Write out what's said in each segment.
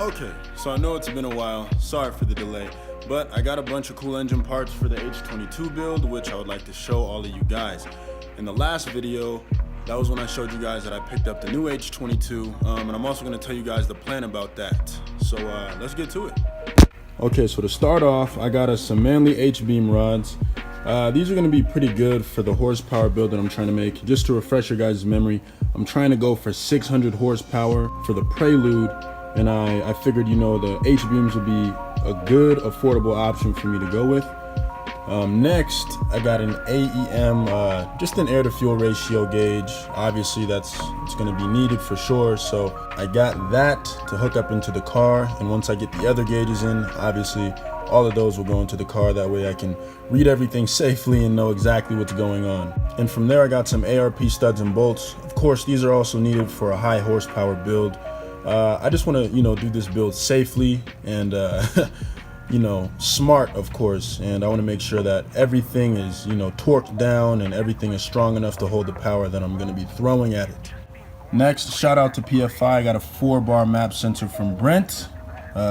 Okay, so I know it's been a while, sorry for the delay, but I got a bunch of cool engine parts for the H22 build, which I would like to show all of you guys. In the last video, that was when I showed you guys that I picked up the new H22, and I'm also going to tell you guys the plan about that. So let's get to it. Okay, so to start off, I got us some Manly H-beam rods. These are going to be pretty good for the horsepower build that I'm trying to make. Just to refresh your guys' memory, I'm trying to go for 600 horsepower for the Prelude, and I figured, you know, the H-beams would be a good, affordable option for me to go with. Next, I got an AEM, just an air-to-fuel ratio gauge. Obviously, it's going to be needed for sure, so I got that to hook up into the car, and once I get the other gauges in, obviously, all of those will go into the car. That way I can read everything safely and know exactly what's going on. And from there, I got some ARP studs and bolts. Of course, these are also needed for a high horsepower build. I just want to, do this build safely and, smart, of course. And I want to make sure that everything is, torqued down and everything is strong enough to hold the power that I'm going to be throwing at it. Next, shout out to PFI. I got a 4-bar map sensor from Brent.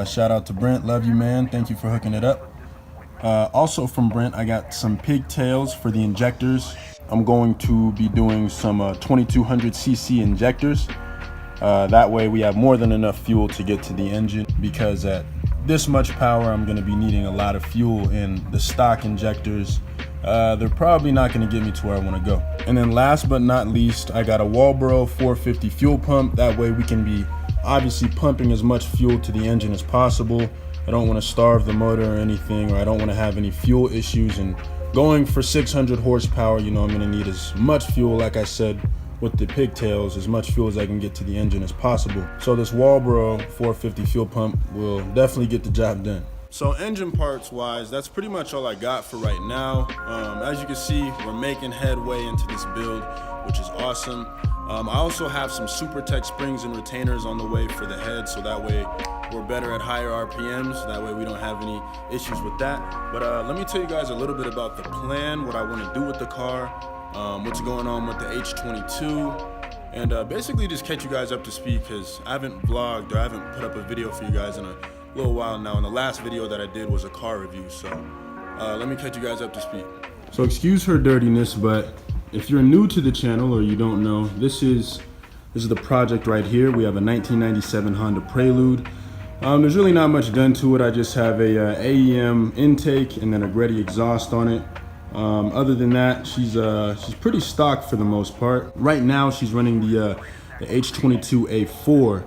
Shout out to Brent, love you, man. Thank you for hooking it up. Also from Brent, I got some pigtails for the injectors. I'm going to be doing some 2200cc injectors. That way we have more than enough fuel to get to the engine, because at this much power, I'm going to be needing a lot of fuel, and the stock injectors, they're probably not going to get me to where I want to go. And then last but not least, I got a Walbro 450 fuel pump. That way we can be obviously pumping as much fuel to the engine as possible. I don't want to starve the motor or anything, or I don't want to have any fuel issues. And going for 600 horsepower, I'm going to need as much fuel, like I said, with the pigtails, as much fuel as I can get to the engine as possible. So this Walbro 450 fuel pump will definitely get the job done. So engine parts wise, that's pretty much all I got for right now. As you can see, we're making headway into this build, which is awesome. I also have some SuperTech springs and retainers on the way for the head, so that way we're better at higher RPMs. That way we don't have any issues with that. But let me tell you guys a little bit about the plan, what I want to do with the car, what's going on with the H22, and basically just catch you guys up to speed, because I haven't vlogged or I haven't put up a video for you guys in a little while now, and the last video that I did was a car review, so let me catch you guys up to speed. So excuse her dirtiness, but if you're new to the channel or you don't know, this is the project right here. We have a 1997 Honda Prelude. There's really not much done to it. I just have a AEM intake and then a Greddy exhaust on it. Other than that, she's pretty stock for the most part. Right now, she's running the H22A4.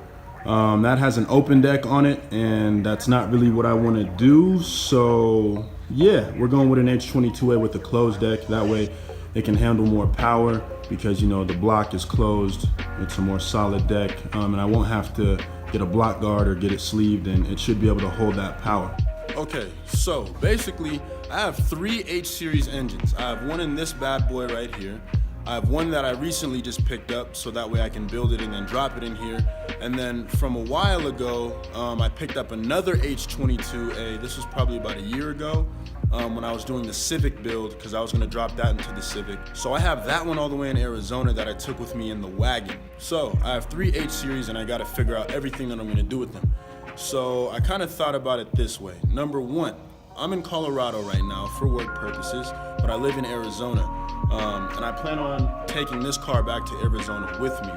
That has an open deck on it, and that's not really what I want to do. So yeah, we're going with an H22A with a closed deck. That way it can handle more power, because the block is closed. It's a more solid deck, and I won't have to get a block guard or get it sleeved, and it should be able to hold that power. Okay, so basically I have 3 H-series engines. I have one in this bad boy right here. I have one that I recently just picked up, so that way I can build it and then drop it in here. And then from a while ago, I picked up another H22A. This was probably about a year ago, when I was doing the Civic build, because I was going to drop that into the Civic. So I have that one all the way in Arizona that I took with me in the wagon. So I have 3 H-series, and I got to figure out everything that I'm going to do with them. So I kind of thought about it this way. Number one, I'm in Colorado right now for work purposes, but I live in Arizona. And I plan on taking this car back to Arizona with me.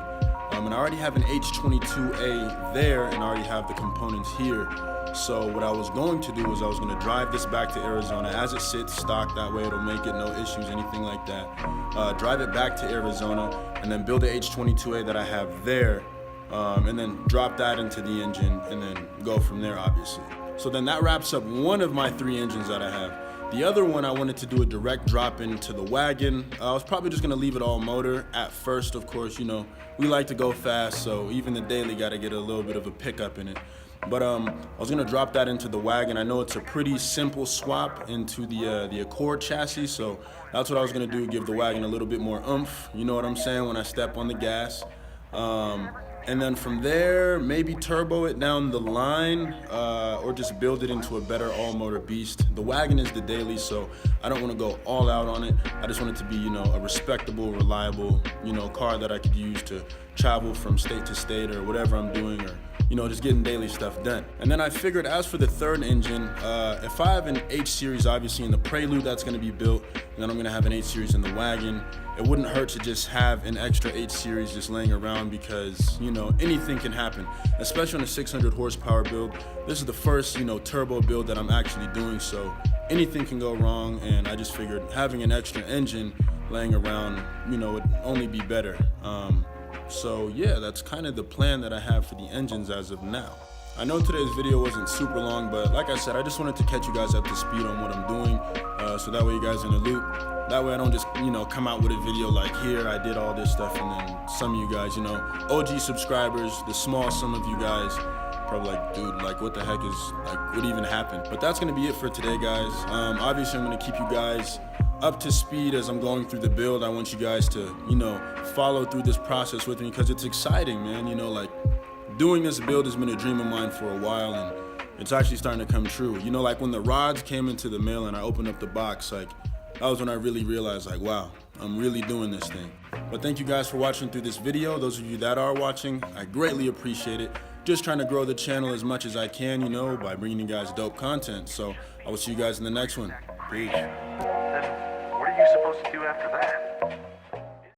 And I already have an H22A there, and I already have the components here. So what I was going to do was I was going to drive this back to Arizona as it sits stock. That way it'll make it no issues, anything like that. Drive it back to Arizona, and then build the H22A that I have there, and then drop that into the engine, and then go from there, obviously. So then that wraps up one of my 3 engines that I have. The other one, I wanted to do a direct drop into the wagon. I was probably just gonna leave it all motor at first. Of course, we like to go fast, so even the daily gotta get a little bit of a pickup in it. But I was gonna drop that into the wagon. I know it's a pretty simple swap into the Accord chassis, so that's what I was gonna do, give the wagon a little bit more oomph, you know what I'm saying, when I step on the gas. And then from there, maybe turbo it down the line, or just build it into a better all-motor beast. The wagon is the daily, so I don't want to go all out on it. I just want it to be, a respectable, reliable, car that I could use to travel from state to state or whatever I'm doing, or you know, just getting daily stuff done. And then I figured, as for the third engine, if I have an H series obviously in the Prelude that's going to be built, and then I'm going to have an H series in the wagon, it wouldn't hurt to just have an extra H series just laying around, because, you know, anything can happen, especially on a 600 horsepower build. This is the first, you know, turbo build that I'm actually doing, so anything can go wrong, and I just figured having an extra engine laying around, you know, would only be better. So yeah, that's kind of the plan that I have for the engines as of now. I know today's video wasn't super long, but like I said, I just wanted to catch you guys up to speed on what I'm doing, so that way you guys are in the loop. That way I don't just, you know, come out with a video like, here, I did all this stuff, and then some of you guys, you know, OG subscribers, the small sum of you guys, probably like, dude, like, what the heck is, like, what even happened? But that's gonna be it for today, guys. Obviously I'm gonna keep you guys up to speed as I'm going through the build. I want you guys to, you know, follow through this process with me, because it's exciting, man. You know, like, doing this build has been a dream of mine for a while, and it's actually starting to come true. You know, like when the rods came into the mail and I opened up the box, like, that was when I really realized, like, wow, I'm really doing this thing. But thank you guys for watching through this video. Those of you that are watching, I greatly appreciate it. Just trying to grow the channel as much as I can, you know, by bringing you guys dope content. So I will see you guys in the next one. Peace. Then what are you supposed to do after that?